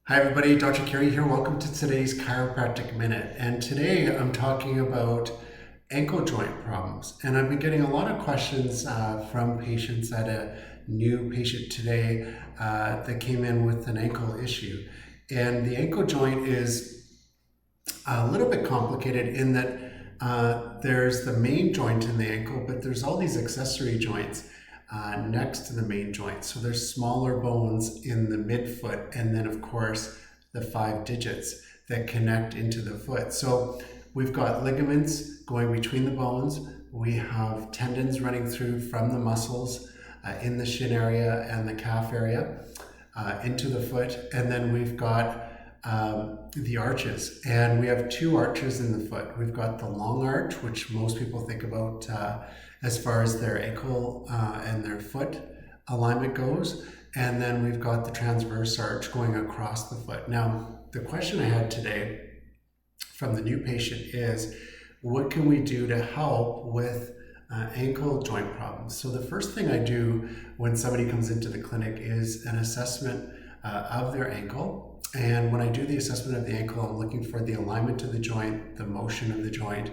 Hi everybody, Dr. Kerry here. Welcome to today's Chiropractic Minute. And today I'm talking about ankle joint problems. And I've been getting a lot of questions from patients. I had a new patient today that came in with an ankle issue. And the ankle joint is a little bit complicated in that there's the main joint in the ankle, but there's all these accessory joints next to the main joint. So there's smaller bones in the midfoot, and then of course the 5 digits that connect into the foot. So we've got ligaments going between the bones. We have tendons running through from the muscles in the shin area and the calf area into the foot. And then we've got the arches, and we have two arches in the foot. We've got the long arch, which most people think about as far as their ankle and their foot alignment goes, and then we've got the transverse arch going across the foot. Now, the question I had today from the new patient is, what can we do to help with ankle joint problems? So the first thing I do when somebody comes into the clinic is an assessment of their ankle. And when I do the assessment of the ankle, I'm looking for the alignment of the joint, the motion of the joint,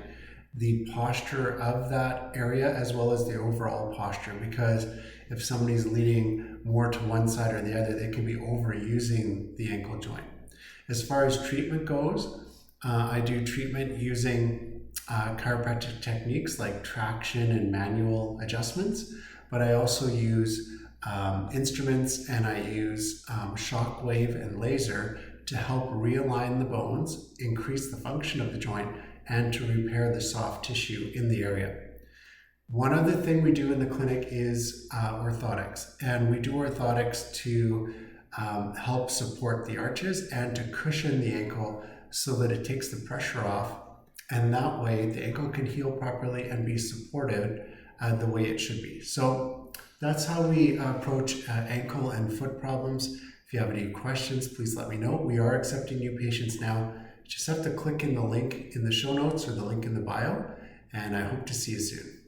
the posture of that area, as well as the overall posture. Because if somebody's leaning more to one side or the other, they could be overusing the ankle joint. As far as treatment goes, I do treatment using chiropractic techniques like traction and manual adjustments, but I also use instruments, and I use shock wave and laser to help realign the bones, increase the function of the joint, and to repair the soft tissue in the area. One other thing we do in the clinic is orthotics, and we do orthotics to help support the arches and to cushion the ankle so that it takes the pressure off, and that way the ankle can heal properly and be supported the way it should be. So that's how we approach ankle and foot problems. If you have any questions, please let me know. We are accepting new patients now. You just have to click in the link in the show notes or the link in the bio, and I hope to see you soon.